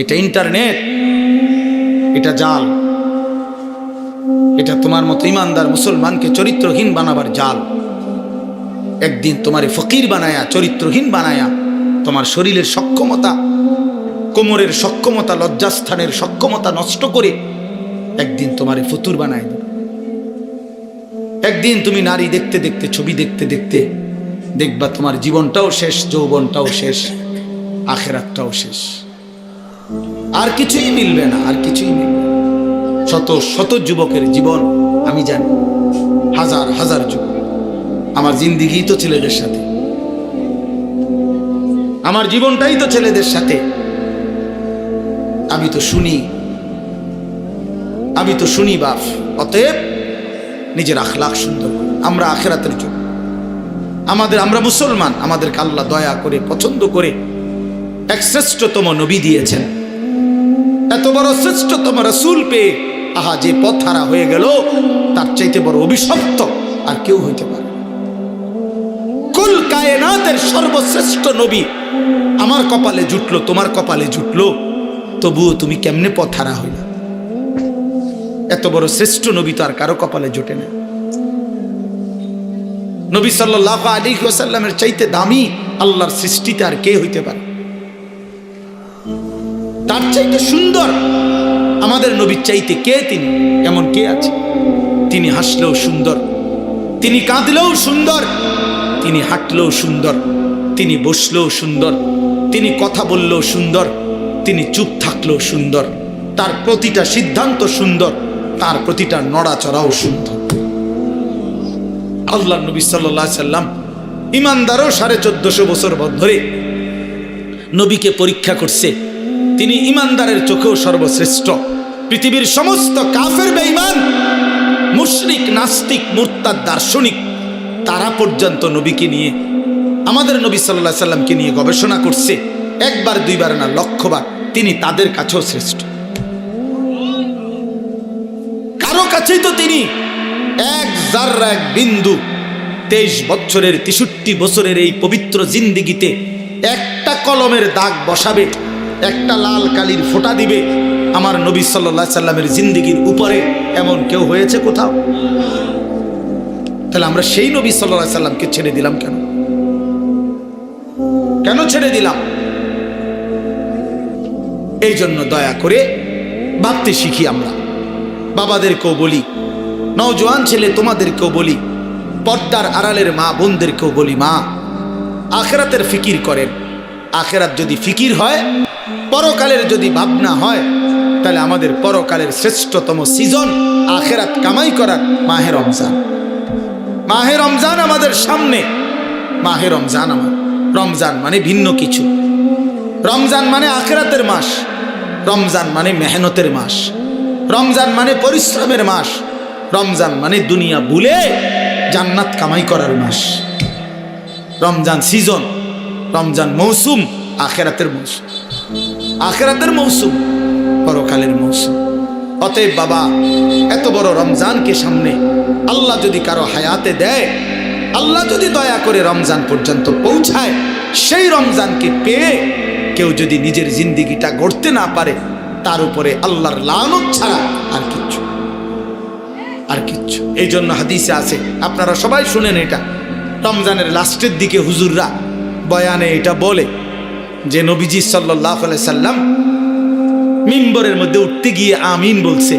এটা ইন্টারনেট, এটা জাল, এটা তোমার মতো ইমানদার মুসলমানকে চরিত্রহীন বানাবার জাল। একদিন তোমারে ফকির বানায়া, চরিত্রহীন বানায়া, তোমার শরীরের সক্ষমতা, কোমরের সক্ষমতা, লজ্জাস্থানের সক্ষমতা নষ্ট করে একদিন তোমারে ফতুর বানায় দেবে। একদিন তুমি নারী দেখতে দেখতে, ছবি দেখতে দেখতে দেখবা তোমার জীবনটাও শেষ, যৌবনটাও শেষ, আখিরাতটাও শেষ। আর কিছুই মিলবে না, আর কিছুই মিলবে না। শত শত যুবকের জীবন আমি জানি, হাজার হাজার যুবক। আমার জিন্দিগি তো ছেলেদের সাথে, আমার জীবনটাই তো ছেলেদের সাথে। আমি তো শুনি বাপ। অতএব নিজের আখলাক সুন্দর। আমরা আখিরাতের জন্য আমরা মুসলমান, আমাদেরকে আল্লাহ দয়া করে পছন্দ করে এক শ্রেষ্ঠতম নবী দিয়েছেন। এত বড় শ্রেষ্ঠতম রাসূল পেয়ে আহা যে পথহারা হয়ে গেল, তার চাইতে বড় অভিশপ্ত আর কেউ হইতে পারে। কুল কায়নাতের সর্বশ্রেষ্ঠ নবী আমার কপালে জুটলো, তোমার কপালে জুটলো, তবুও তুমি কেমনে পথহারা হইলা? এত বড় শ্রেষ্ঠ নবী তো আর কারো কপালে জোটে না। নবী সাল্লাল্লাহু আলাইহি ওয়াসাল্লামের চাইতে দামি আল্লাহর সৃষ্টিতে আর কে হইতে পারে? তার চাইতে সুন্দর আমাদের নবীর চাইতে কে? তিনি এমন কে আছে? তিনি হাসলেও সুন্দর, তিনি কাঁদলেও সুন্দর, তিনি হাঁটলেও সুন্দর, তিনি বসলেও সুন্দর, তিনি কথা বললেও সুন্দর, তিনি চুপ থাকলেও সুন্দর, তার প্রতিটা সিদ্ধান্ত সুন্দর, তার প্রতিটা নড়াচড়াও সুন্দর। আল্লাহ নবী সাল্লাল্লাহু আলাইহি সাল্লাম ইমানদারও 1450 বছর ধরে নবীকে পরীক্ষা করছে। তিনি ইমানদারের চোখেও সর্বশ্রেষ্ঠ। পৃথিবীর সমস্ত কাফের বেঈমান, মুশরিক, নাস্তিক, মুরতাদ, দার্শনিক, তারা পর্যন্ত নবীকে নিয়ে, আমাদের নবী সাল্লাল্লাহু আলাইহি সাল্লামকে নিয়ে গবেষণা করছে। একবার দুইবার না, লক্ষবার। তিনি তাদের কাছেও শ্রেষ্ঠ। কারো কাছেই তো তিনি এক জাররা, এক বিন্দু 23 বছরের 63 বছরের এই পবিত্র জিন্দিগিতে একটা কলমের দাগ বসাবে, একটা লাল কালির ফোঁটা দিবে আমার নবী সাল্লাল্লাহু আলাইহি সাল্লামের জিন্দিগির উপরে, এমন কেউ হয়েছে কোথাও? তাহলে আমরা সেই নবী সাল্লাল্লাহু আলাইহি সাল্লামকে ছেড়ে দিলাম কেন? কেন ছেড়ে দিলাম? এই জন্য দয়া করে ভাবতে শিখি। আমরা বাবাদেরকেও বলি, নওজোয়ান ছেলে তোমাদেরকেও বলি, পর্দার আড়ালের মা বোনদেরকেও বলি, মা আখিরাতের ফিকির করেন। আখিরাত যদি ফিকির হয়, পরকালের যদি ভাবনা হয়, তাহলে আমাদের পরকালের শ্রেষ্ঠতম সিজন আখিরাত কামাই করার মাহে রমজান। মাহে রমজান আমাদের সামনে। মাহে রমজান রমজান মানে ভিন্ন কিছু। রমজান মানে আখিরাতের মাস, রমজান মানে মেহনতের মাস, রমজান মানে পরিশ্রমের মাস, রমজান মানে দুনিয়া ভুলে জান্নাত কামাই করার মাস। রমজান সিজন, রমজান মৌসুম, আখিরাতের মৌসুম, আখিরাতের মৌসুম, পরকালের মৌসুম। অতএব বাবা, এত বড় রমজানকে সামনে আল্লাহ যদি কারো হায়াতে দেয়, আল্লাহ যদি দয়া করে রমজান পর্যন্ত পৌঁছায়, সেই রমজানকে পেয়ে কেউ যদি নিজের জিন্দিগিটা গড়তে না পারে, তার উপরে আল্লাহর লানত ছাড়া আর কিচ্ছু। এই জন্য হাদিসে আছে, আপনারা সবাই শুনেন, এটা রমজানের লাস্টের দিকে হুজুররা বয়ানে এটা বলে যে নবীজি সাল্লাল্লাহু আলাইহি সাল্লাম মিম্বরের মধ্যে উঠতে গিয়ে আমিন বলছে।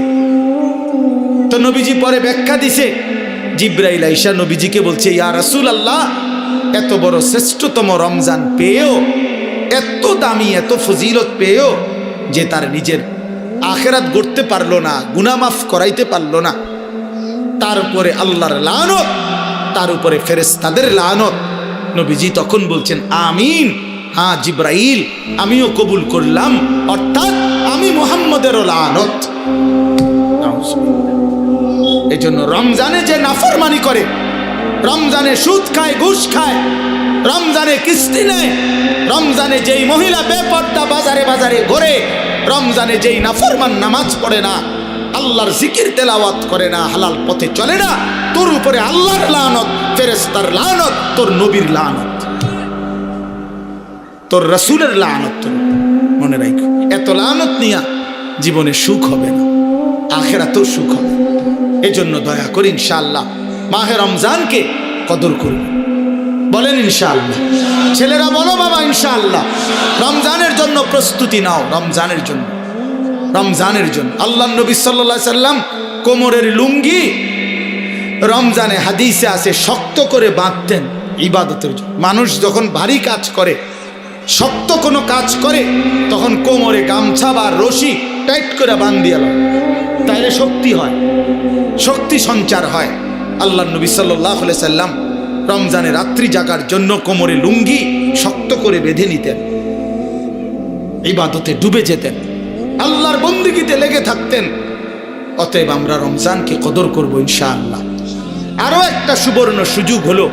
তো নবীজি পরে ব্যাখ্যা দিছে, জিব্রাইল আইসা নবীজিকে বলছে, ইয়া রাসূলুল্লাহ, এত বড় শ্রেষ্ঠতম রমজান পেয়েও, এত দামি, এত ফজিলত পেয়েও যে তার নিজের আখিরাত গড়তে পারলো না, গুনাহ মাফ করাইতে পারলো না, তার উপরে আল্লাহর লানত, তার উপরে ফেরেশতাদের লানত। নবীজি তখন বলছেন আমিন, হ্যাঁ জিব্রাইল আমিও কবুল করলাম, অর্থাৎ আমি মুহাম্মদেরও লানত। এই জন্য রমজানে যে নাফরমানি করে, রমজানে সুদ খায়, ঘুষ খায়, রমজানে কিস্তি নেয়, রমজানে যেই মহিলা বেপর্দা বাজারে বাজারে ঘোরে, রমজানে যেই নাফরমান নামাজ পড়ে না, আল্লাহর জিকির তেলাওয়াত করে না, হালাল পথে চলে না, তোর উপরে আল্লাহর লানত, ফেরেশতার লানত, তোর নবীর লানত, তোর রাসূলের লানত। তোর মনে রাখো। এত লানত নিয়া জীবনে সুখ হবে না, আখেরাতেও সুখ হবে। এই জন্য দয়া করে ইনশাআল্লাহ মাহে রমজানকে কদর করবে। বলেন ইনশাআল্লাহ। ছেলেরা বলো বাবা ইনশাআল্লাহ। রমজানের জন্য প্রস্তুতি নাও, রমজানের জন্য, রমজানের জন্য। আল্লাহ নবী সাল্লাল্লাহু আলাইহি সাল্লাম কোমরের লুঙ্গি রমজানে হাদিসে আছে শক্ত করে বাঁধতেন ইবাদতের জন্য। মানুষ যখন ভারী কাজ করে, শক্ত কোনো কাজ করে, তখন কোমরে গামছা বা রশি টাইট করে বাঁধিয়ে লয়, তাইলে শক্তি হয়, শক্তি সঞ্চার হয়। আল্লাহ নবী সাল্লাল্লাহু আলাইহি সাল্লাম রমজানে রাত্রি জাগার জন্য কোমরে লুঙ্গি শক্ত করে বেঁধে নিতেন, ইবাদতে ডুবে যেতেন, আল্লাহর বন্দেগীতে লেগে থাকতেন। অতএব আমরা রমজানকে কদর করব ইনশাআল্লাহ। আরো একটা সুবর্ণ সুযোগ হলো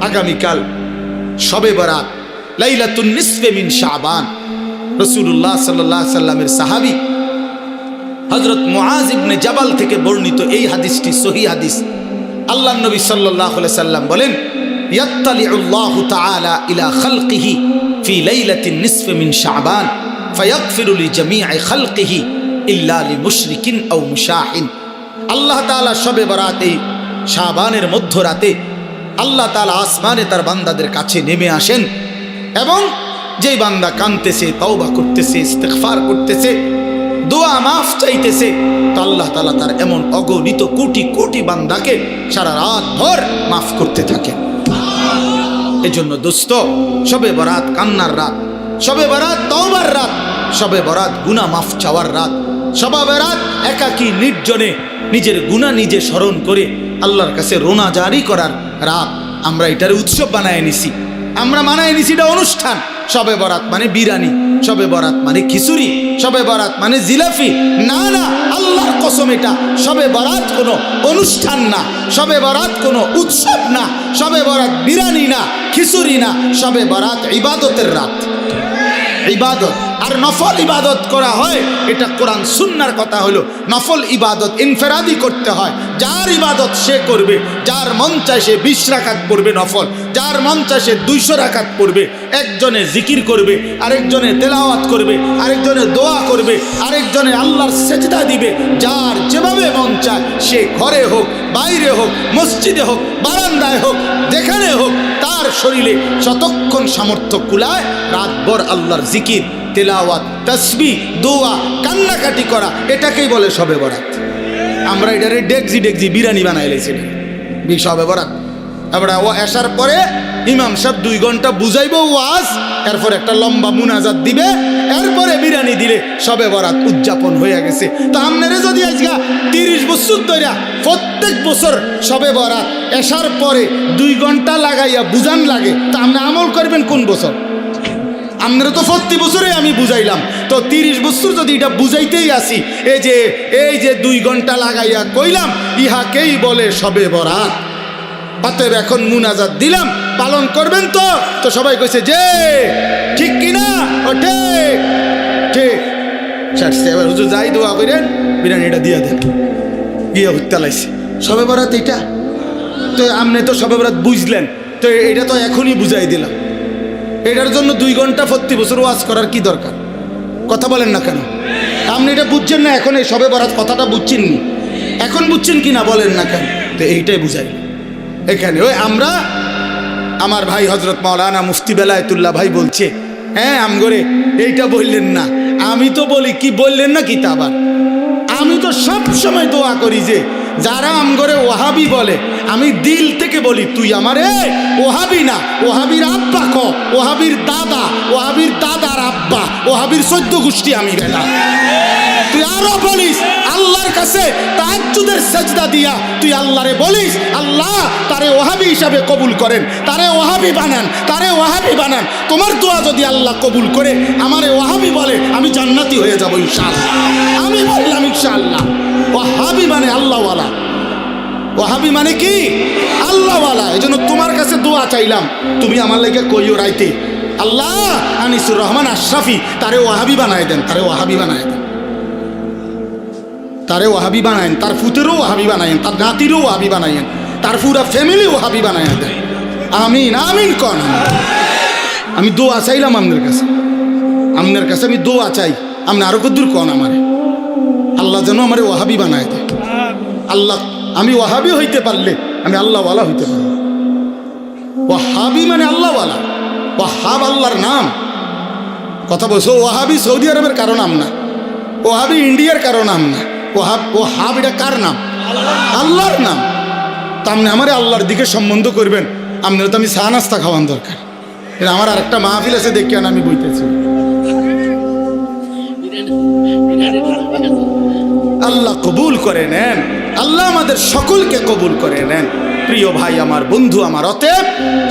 আগামীকাল শবে বরাত, লাইলাতুন নিসফে মিন শাবান। রাসূলুল্লাহ সাল্লাল্লাহু আলাইহি সাল্লামের সাহাবী হযরত মুআজ ইবনে জাবাল থেকে বর্ণিত এই হাদিসটি সহিহ হাদিস। আল্লাহর নবী সাল্লাল্লাহু আলাইহি সাল্লাম বলেন, ইয়াত্তালিউল্লাহু তাআলা ইলা খালকিহি ফি লাইলাতিন নিসফি মিন শাবান ফায়াগফিরু লিজামিই খালকিহি ইল্লা লিমুশরিকিন আও মুশাহিন। আল্লাহ তাআলা শবে বরাতে শাবানের মধ্যরাতে আল্লাহ তাআলা আসমানে তার বান্দাদের কাছে নেমে আসেন, এবং যেই বান্দা কাঁদতেছে, তওবা করতেছে, ইস্তিগফার করতেছে, দোয়া মাফ চাইতেছে, তো আল্লাহ তাআলা তার এমন অগণিত কোটি কোটি বান্দাকে সারা রাত ভর মাফ করতে থাকে। এজন্য দোস্ত, শবে বরাত কান্নার রাত, শবে বরাত তওবার রাত, শবে বরাত গুনাহ মাফ চাওয়ার রাত, শবে বরাত একাকী নির্জনে নিজের গুনাহ নিজে স্মরণ করে আল্লাহর কাছে রোনা জারি করার রাত। আমরা এটার উৎসব বানায় নিছি, আমরা মানায় নিছি এটা অনুষ্ঠান। শবে বরাত মানে বিরিয়ানি, শবে বরাত মানে খিচুড়ি, শবে বরাত মানে জিলাপি। না না, আল্লাহর কসম, এটা শবে বরাত কোনো অনুষ্ঠান না, শবে বরাত কোনো উৎসব না, শবে বরাত বিরিয়ানি না, খিচুড়ি না, শবে বরাত ইবাদতের রাত, ইবাদত। আর নফল ইবাদত করা হয়, এটা কোরআন সুন্নাহর কথা হলো নফল ইবাদত ইনফেরাদি করতে হয়। যার ইবাদত সে করবে, যার মন চায় সে 20 রাকাত পড়বে নফল, যার মন চায় সে 200 রাকাত পড়বে। একজনে জিকির করবে, আরেকজনে তেলাওয়াত করবে, আরেকজনে দোয়া করবে, আরেকজনে আল্লাহর সেজদা দিবে। যার যেভাবে মন চায়, সে ঘরে হোক, বাইরে হোক, মসজিদে হোক, বারান্দায় হোক, যেখানে হোক, তার শরীরে যতক্ষণ সামর্থ্য কুলায় রাতভর আল্লাহর জিকির, তেলাওয়াত, তাসবিহ, দোয়া, কান্নাকাটি করা, এটাকেই বলে শবে বরাত। আমরা এটারে ডেকজি ডেকজি বিরিয়ানি বানাই লেছিলাম শবে বরাত। আমরা ও আসার পরে ইমাম সাহেব 2 ঘন্টা বুঝাইব ওয়াজ, এরপর একটা লম্বা মুনাজাত দিবে, এরপরে বিরিয়ানি দিলে শবে বরাত উদযাপন হয়ে গেছে। তো আপনারা যদি আজকে 30 বছর ধরে প্রত্যেক বছর শবে বরাত আসার পরে 2 ঘন্টা লাগাইয়া বুঝান লাগে, তা আপনি আমল করবেন কোন বছর? আপনারা তো প্রতি বছরে আমি বুঝাইলাম, তো 30 বছর যদি এটা বুঝাইতেই আসি, এই যে 2 ঘন্টা লাগাইয়া কইলাম, ইহাকেই বলে শবে বরাত। অতএব এখন মুনাজাত দিলাম, পালন করবেন তো? তো সবাই কইছে যে ঠিক কিনা, ও ঠিক ঠিক। এবার হুজুর যাই দোয়া করেন, বিরিয়ানিটা দিয়া দেন, গিয়ে হত্যা লাইছে শবে বরাত এটা। তো আপনি তো শবে বরাত বুঝলেন, তো এটা তো এখনই বুঝাই দিলাম। এটার জন্য 2 ঘন্টা প্রতি বছর ওয়াজ করার কি দরকার? কথা বলেন না কেন? আপনি এটা বুঝছেন না এখন, এই শবে বরাত কথাটা বুঝছেন নি, এখন বুঝছেন কি না বলেন না কেন? তো এইটাই বুঝাই এখানে। ওই আমরা, আমার ভাই হজরত মাওলানা মুফতি বেলায়েতুল্লাহ ভাই বলছে, হ্যাঁ আমগরে এইটা বললেন না। আমি তো বলি কি বললেন না কি, তা আবার আমি তো সব সময় দোয়া করি যে যারা আমগরে ওয়াহাবি বলে, আমি দিল থেকে বলি, তুই আমারে ওয়াহাবি না, ওয়াহাবির আব্বা ক, ওয়াহাবির দাদা, ওয়াহাবির দাদার আব্বা, ওয়াহাবির 14 গোষ্ঠী আমি বেটা। তুই আরো বলিস আল্লাহর কাছে তাহাজ্জুদের সাজদা দিয়া তুই আল্লাহরে বলিস, আল্লাহ তারে ওয়াহাবি হিসাবে কবুল করেন, তারে ওয়াহাবি বানান, তারে ওয়াহাবি বানান। তোমার দোয়া যদি আল্লাহ কবুল করে আমারে ওয়াহাবি বলে, আমি জান্নাতি হয়ে যাব ইনশাআল্লাহ। আমি বললাম ইনশাআল্লাহ। ওয়াহাবি মানে আল্লাহওয়ালা, ওয়াহাবি মানে কি? আল্লাহওয়ালা। এই জন্য তোমার কাছে দোয়া চাইলাম, তুমি আমার লেগে কইও রাইতে, আল্লাহ আনিসুর রহমান আশরাফি তারে ওয়াহাবি বানায় দেন, তারে ওয়াহাবি বানায় দেন, তারে ওয়াহাবি বানায়েন, তার ফুতেরও ওয়াহাবি বানায়েন, তার নাতিরও ওয়াহাবি বানায়েন, তার পুরা ফ্যামিলি ওয়াহাবি বানায় দেন। আমিন আমিন কন। আমি দোয়া চাইলাম আপনাদের কাছে, আপনার কাছে আমি দোয়া চাই, আপনি আরো কদ্দুর কন আমারে, আল্লাহ যেন আমার ওয়াহাবি বানায় দেয়। আল্লাহ, আমি ওয়াহাবি হইতে পারলে আমি আল্লাহওয়ালা হইতে পারব। ওয়াহাবি মানে আল্লাহওয়ালা, ওয়াহাব আল্লাহর নাম। কথা বলছো, ওয়াহাবি সৌদি আরবের কারো নাম না, ওয়াহাবি ইন্ডিয়ার কারো নাম না, ওয়াহাব এটা কার নাম? আল্লাহর নাম। তা আপনি আমার আল্লাহর দিকে সম্বন্ধ করবেন, আপনার তো আমি চা নাস্তা খাওয়ান দরকার। এটা আমার আরেকটা মাহফিল আছে, দেখি আমি বইতেছি। আল্লাহ কবুল করে নেন, আল্লাহ আমাদের সকলকে কবুল করে নেন। প্রিয় ভাই আমার, বন্ধু আমার, অতএব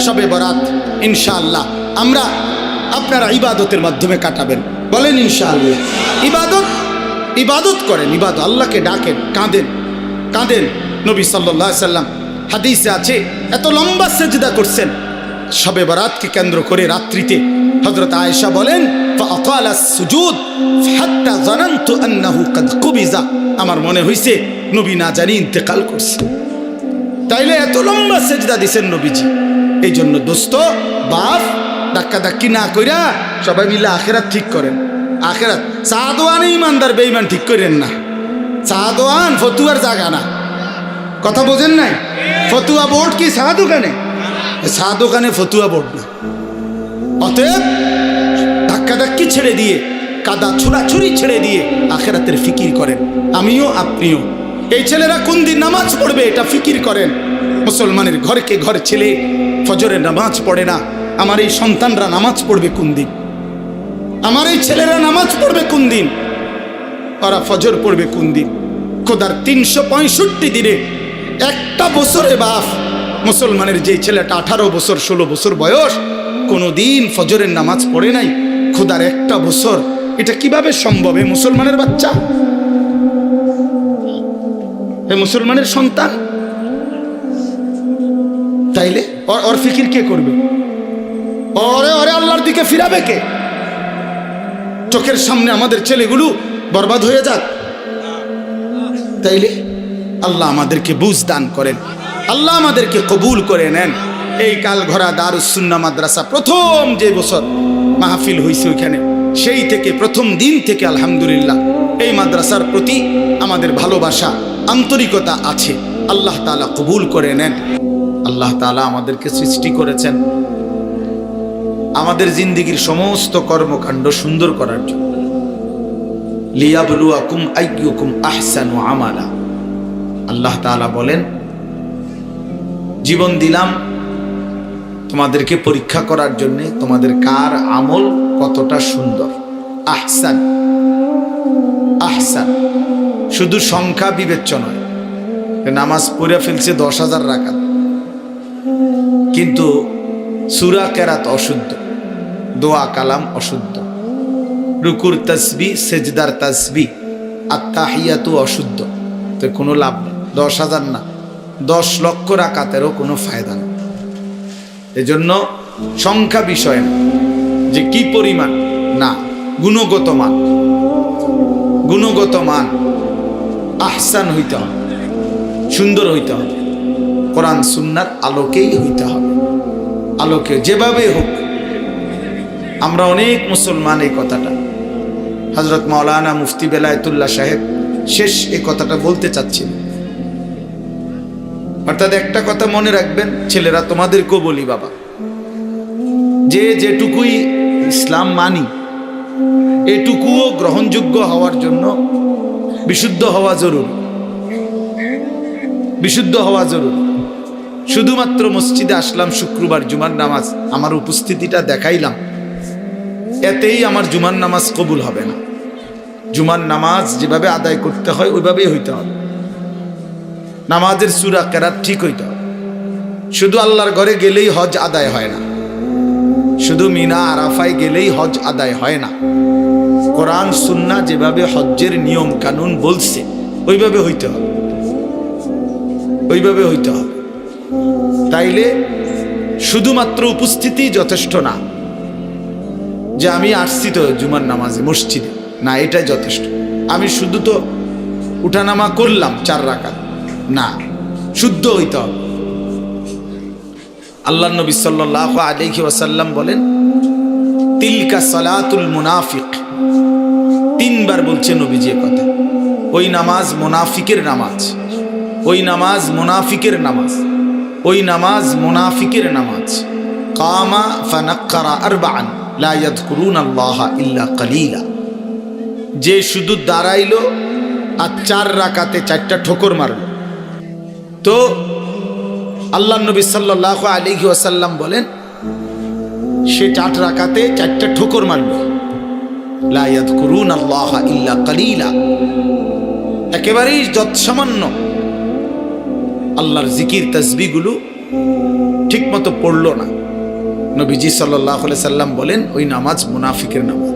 শবে বরাত ইনশাআল্লাহ আমরা আপনারা ইবাদতের মাধ্যমে কাটাবেন। বলেন ইনশাআল্লাহ। ইবাদত করেন, ইবাদত, আল্লাহকে ডাকেন, কাঁদেন কাঁদেন। নবী সাল্লাল্লাহু আলাইহি সাল্লাম হাদিসে আছে, এত লম্বা সেজদা করছেন শবে বরাতকে কেন্দ্র করে রাত্রিতে। হযরত আয়েশা বলেন, ফাআতালা সুজুদ হাত্তা জানানতু আন্নাহু কাদ কুবিজা, আমার মনে হইছে নবী না জানি ইন্তেকাল করছে। তাইলে এত লম্বা সেজদা দিছেন নবীজি। এই জন্য দোস্ত বাপ, ধাক্কা ধাক্কি না কইরা সবাই মিলে আখেরাত ঠিক করেন। আখেরাত চা দোয়ানে ইমানদার বেঈমান ঠিক করেন না। চা দোয়ান ফতুয়ার জায়গা না, কথা বোঝেন নাই? ফতুয়া বোর্ড কি চা দোকানে? চা দোকানে ফতুয়া বোর্ড না। অতএব ধাক্কা ধাক্কি ছেড়ে দিয়ে, কাদা ছোড়াছুরি ছেড়ে দিয়ে আখেরাতের ফিকির করেন, আমিও আপনিও। এই ছেলেরা কোন দিন নামাজ পড়বে এটা ফিকির করেন। মুসলমানের ঘরকে ঘর ছেলে ফজরের নামাজ পড়ে না, আমার এই সন্তানরা নামাজ পড়বে কোন দিন? আমার এই ছেলেরা নামাজ পড়বে কোন দিন? ওরা ফজর পড়বে কোন দিন? খোদার 365 দিনে একটা বছরে বাপ, মুসলমানের যে ছেলেটা 18 বছর 16 বছর বয়স কোনো দিন ফজরের নামাজ পড়ে নাই, খোদার একটা বছর, এটা কিভাবে সম্ভব? এ মুসলমানের বাচ্চা, এ মুসলমানের সন্তান, তাইলে ওর ফিকির কে করবে? ওরে ওরে আল্লাহর দিকে ফিরাবে কে? চোখের সামনে আমাদের ছেলেগুলো বরবাদ হয়ে যাক, তাইলে আল্লাহ আমাদেরকে বুঝ দান করেন, আল্লাহ আমাদেরকে কবুল করে নেন। এই কালঘরা দারুস সুন্নাহ মাদ্রাসা প্রথম যে বছর মাহফিল হয়েছে ওইখানে, সেই থেকে প্রথম দিন থেকে আলহামদুলিল্লাহ এই মাদ্রাসার প্রতি আমাদের ভালোবাসা, আন্তরিকতা আছে। আল্লাহ তাআলা কবুল করে নেন। আল্লাহ তাআলা আমাদেরকে সৃষ্টি করেছেন আমাদের জিন্দেগীর সমস্ত কর্মকাণ্ড সুন্দর করার জন্য। লিয়াবলুয়াকুম আইয়ুকুম আহসানু আমালা। আল্লাহ তাআলা বলেন, জীবন দিলাম তোমাদেরকে পরীক্ষা করার জন্য, তোমাদের কার আমল কতটা সুন্দর। আহসান, আহসান শুধু সংখ্যা বিবেচ্য নয়। নামাজ পড়ে ফেলছে 10,000 রাকাত, কিন্তু সূরা কেরাত অশুদ্ধ, দোয়া কালাম অশুদ্ধ, রুকুর তাসবিহ সেজদার তাসবিহ আত্তাহিয়াতু অশুদ্ধ, তো কোনো লাভ নেই। 10,000 না, 10 লক্ষ রাকাতেরও কোনো ফায়দা নেই। এজন্য সংখ্যা বিষয় না, যে কি পরিমাণ, না, গুণগত মান, গুণগত মান আহসান হইতে হবে, সুন্দর হইতে হবে, কোরআন সুন্নাহর আলোকেই হইতে হবে, আলোকে যেভাবে হোক। আমরা অনেক মুসলমান এই কথাটা, হযরত মাওলানা মুফতি বেলায়েতুল্লাহ সাহেব শেষ এই কথাটা বলতে চাচ্ছিলেন। অর্থাৎ একটা কথা মনে রাখবেন, ছেলেরা তোমাদেরকেও বলি বাবা, যে যেটুকুই ইসলাম মানি এটুকুও গ্রহণযোগ্য হওয়ার জন্য বিশুদ্ধ হওয়া জরুরি, বিশুদ্ধ হওয়া জরুরি। শুধুমাত্র মসজিদে আসলাম শুক্রবার জুমার নামাজ, আমার উপস্থিতিটা দেখাইলাম, এতেই আমার জুমার নামাজ কবুল হবে না। জুমার নামাজ যেভাবে আদায় করতে হয় ওইভাবেই হইতে হবে। নামাজের সূরা কেরাত ঠিক হইতে হবে। শুধু আল্লাহর ঘরে গেলেই হজ আদায় হয় না, শুধু মিনা আরাফায় গেলেই হজ আদায় হয় না। কোরআন সুন্নাহ যেভাবে হজ্জের নিয়ম কানুন বলছে ওইভাবে হইতে হবে, ওইভাবে হইতে হবে। তাইলে শুধুমাত্র উপস্থিতি যথেষ্ট না, যে আমি আসছি তো জুমার নামাজে মসজিদে, না, এটাই যথেষ্ট। আমি শুধু তো উঠানামা করলাম 4 রাকাত, না, শুদ্ধ হইতে হবে। আল্লাহ নবী সাল্লাল্লাহু আলাইহি ওয়াসাল্লাম বলেন, তিলকা সালাতুল মুনাফিক, তিনবার বলছে নবীজি এ কথা। ওই নামাজ মুনাফিকের নামাজ, ওই নামাজ মুনাফিকের নামাজ, ওই নামাজ মুনাফিকের নামাজ। কামা ফানাক্কারা আরবাআন লা ইয়াযকুরুনাল্লাহা ইল্লা কালিলা, যে শুধু দাঁড়াইলো আর 4 রাকাতে 4টা ঠোকর মারলো। তো আল্লাহ নবী সাল্লাল্লাহু আলাইহি ওয়াসাল্লাম বলেন সে 4 রাকাতে 4টা ঠোকর মারলো। লা ইয়াযকুরুনাল্লাহা ইল্লা কালিলা, একেবারেই যৎসামান্য আল্লাহর জিকির তাসবিহগুলো ঠিক মতো পড়লো না। নবীজি সাল্লাল্লাহু আলাইহি সাল্লাম বলেন ওই নামাজ মুনাফিকের নামাজ।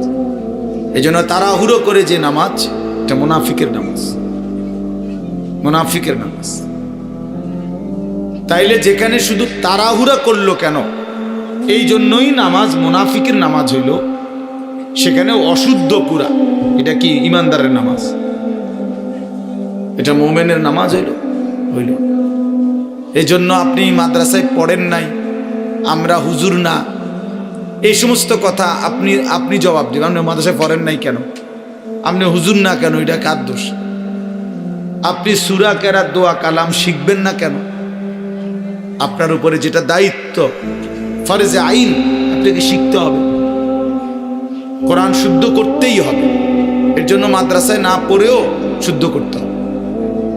এজন্য তাড়াহুড়ো করে যে নামাজ, এটা মুনাফিকের নামাজ, মুনাফিকের নামাজ। তাইলে যেখানে শুধু তাড়াহুড়া করলো কেন, এই জন্যই নামাজ মুনাফিকের নামাজ হইল, সেখানে অশুদ্ধ পুরা। এটা কি ইমানদারের নামাজ? এটা মুমিনের নামাজ হইল। এই জন্য আপনি মাদ্রাসায় পড়েন নাই, আমরা হুজুর না, এই সমস্ত কথা আপনি জবাব দিবেন। আপনি মাদ্রাসায় পড়েন নাই কেন, আপনি হুজুর না কেন, এটা কার দোষ? আপনি সূরা কেরাত দোয়া কালাম শিখবেন না কেন? আপনার উপরে যেটা দায়িত্ব, ফরজে আইন, আপনাকে শিখতে হবে, কোরআন শুদ্ধ করতেই হবে। এর জন্য মাদ্রাসায় না পড়েও শুদ্ধ করতে হবে।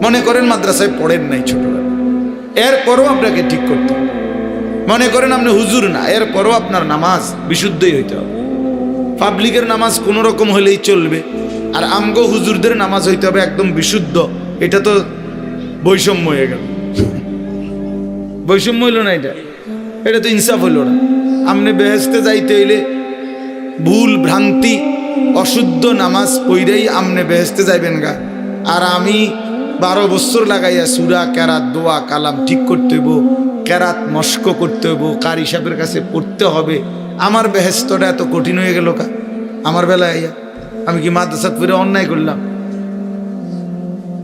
মনে করেন মাদ্রাসায় পড়েন নাই ছোটবেলা, এরপরও আপনাকে ঠিক করতে হবে। মনে করেন আপনি হুজুর না, এরপরও আপনার নামাজ বিশুদ্ধই হইতে হবে। পাবলিকের নামাজ কোনো রকম হলেই চলবে, আর আমগো হুজুরদের নামাজ হইতে হবে একদম বিশুদ্ধ। এটা তো বৈষম্য হয়ে গেল। বৈষম্য হইল না, এটা তো ইনসাফ হইল না। আপনি বেহেশতে যাইতে হইলে ভুল ভ্রান্তি অশুদ্ধ নামাজ পইরাই আপনি বেহেশতে যাইবেন গা, আর আমি 12 বছর লাগাইয়া সূরা কেরাত দোয়া কালাম ঠিক করতে হইব, কেরাত মস্ক করতে হইব, কারি সাহেবের কাছে পড়তে হবে। আমার বেহেশতটা এত কঠিন হয়ে গেল কা আমার বেলায় আইয়া? আমি কি মাদ্রাসাত পড়ে অন্যায় করলাম?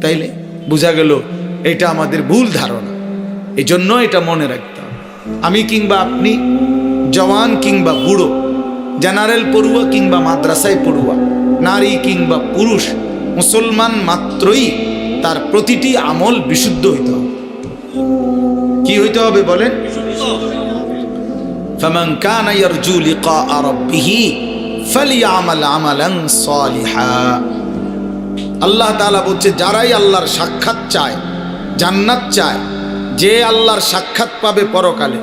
তাইলে বোঝা গেল এটা আমাদের ভুল ধারণা। এই জন্য এটা মনে রাখতে হবে। আমি কিংবা আপনি, জওয়ান কিংবা বুড়ো, জেনারেল পড়ুয়া কিংবা মাদ্রাসায় পড়ুয়া, নারী কিংবা পুরুষ, মুসলমান মাত্রই তার প্রতিটি আমল বিশুদ্ধ হইতে হবে। কি হইতে হবে বলেন? ফামান কানা ইয়ারজু লিকা রাব্বিহি ফালিয়ামাল আমালান সালিহা। আল্লাহ তাআলা বলছে যারাই আল্লাহর সাক্ষাৎ চায়, জান্নাত চায়, যে আল্লাহর সাক্ষাৎ পাবে পরকালে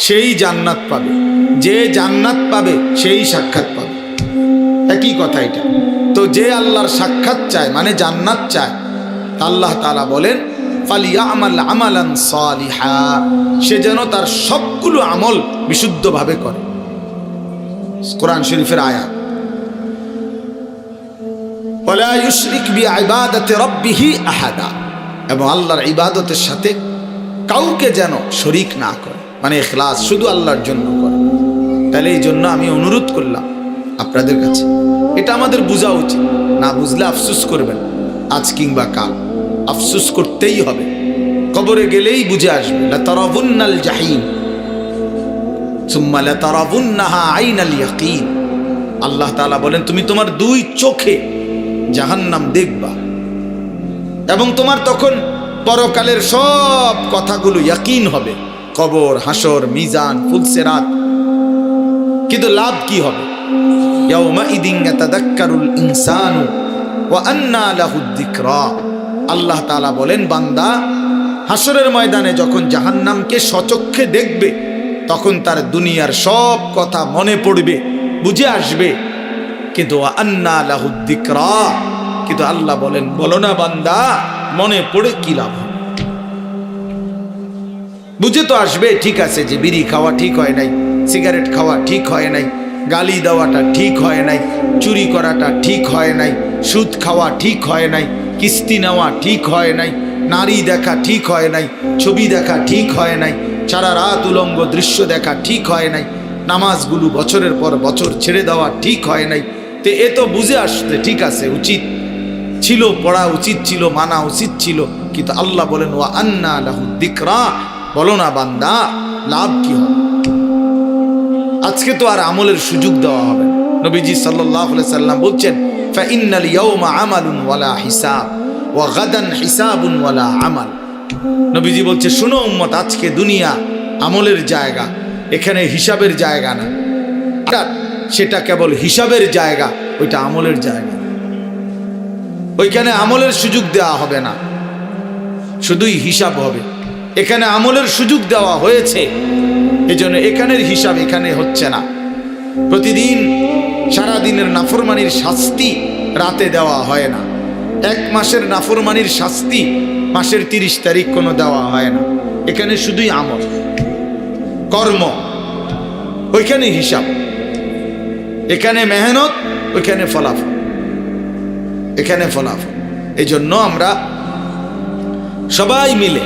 সেই জান্নাত পাবে, যে জান্নাত পাবে সেই সাক্ষাৎ পাবে। একই কথা এটা। তো যে আল্লাহর সাক্ষাৎ চায় মানে জান্নাত চায়, আল্লাহ তাআলা বলেন ফালিয়ামাল আমালান সালিহা, সে যেন তার সবগুলো আমল বিশুদ্ধভাবে করে। কোরআন শরীফের আয়াত। ওয়ালা ইউশরিক বিইবাদাতি রাব্বিহি আহাদা, এবং আল্লাহর ইবাদতের সাথে কাউকে যেন শরীক না করে, মানে ইখলাস শুধু আল্লাহর জন্য করে। তাহলে এই জন্য আমি অনুরোধ করলাম আপনাদের কাছে, এটা আমাদের বোঝা উচিত। না বুঝলে আফসোস করবেন, আজ কিংবা কাল আফসোস করতেই হবে। কবরে গেলেই বুঝে আসবে। লাতারাবুন্নাল জাহিম সুম্মা লাতারাবুন্নাহা আইনাল ইয়াকিন। আল্লাহ তাআলা বলেন তুমি তোমার 2 চোখে জাহান্নাম দেখবা, এবং তোমার তখন পরকালের সব কথাগুলো ইয়াকিন হবে, কবর, হাসর, মিজান, ফুলসিরাত। কিন্তু লাভ কি হবে? ইয়াউমা ইদিন ইয়াতাযাক্কারুল ইনসানু ওয়া আন্না লাহুদ যিকরা। আল্লাহ তাআলা বলেন বান্দা হাসরের ময়দানে যখন জাহান্নামকে সচক্ষে দেখবে, তখন তার দুনিয়ার সব কথা মনে পড়বে, বুঝে আসবে। কিন্তু ওয়া আন্না লাহুদ যিকরা, কিন্তু আল্লাহ বলেন বলো না বান্দা মনে পড়ে কি লাভ হবে? বুঝে তো আসবে, ঠিক আছে যে বিড়ি খাওয়া ঠিক হয় নাই, সিগারেট খাওয়া ঠিক হয় নাই, গালি দেওয়াটা ঠিক হয় নাই, চুরি করাটা ঠিক হয় নাই, সুদ খাওয়া ঠিক হয় নাই, কিস্তি নেওয়া ঠিক হয় নাই, নারী দেখা ঠিক হয় নাই, ছবি দেখা ঠিক হয় নাই, সারা রাত উলঙ্গ দৃশ্য দেখা ঠিক হয় নাই, নামাজগুলো বছরের পর বছর ছেড়ে দেওয়া ঠিক হয় নাই। তো এ তো বুঝে আসতে ঠিক আছে, উচিত ছিল, পড়া উচিত ছিল, মানা উচিত ছিল। কিন্তু আল্লাহ বলেন ওয়া আন্না লাহুদ যিকরা, বলো না বান্দা লাভ কি হবে? আজকে তো আর আমলের সুযোগ দেওয়া হবে না। নবীজি সাল্লাল্লাহু আলাইহি সাল্লাম বলছেন ফাইন্নাল ইয়াউমা আমালুন ওয়ালা হিসাব ওয়া গাদান হিসাবুন ওয়ালা আমাল। নবীজি বলছে শুনো উম্মত, আজকে দুনিয়া আমলের জায়গা, এখানে হিসাবের জায়গা না। সেটা কেবল হিসাবের জায়গা, ওইটা আমলের জায়গা। ওইখানে আমলের সুযোগ দেওয়া হবে না, শুধুই হিসাব হবে। এখানে আমলের সুযোগ দেওয়া হয়েছে, এজন্য এখানের হিসাব এখানে হচ্ছে না। প্রতিদিন সারাদিনের নাফরমানির শাস্তি রাতে দেওয়া হয় না। এক মাসের নাফরমানির শাস্তি মাসের 30 তারিখ কোনো দেওয়া হয় না। এখানে শুধুই আমল, কর্ম, ওইখানে হিসাব। এখানে মেহনত, ওইখানে ফলাফল, এখানে ফলাফল। এই জন্য আমরা সবাই মিলে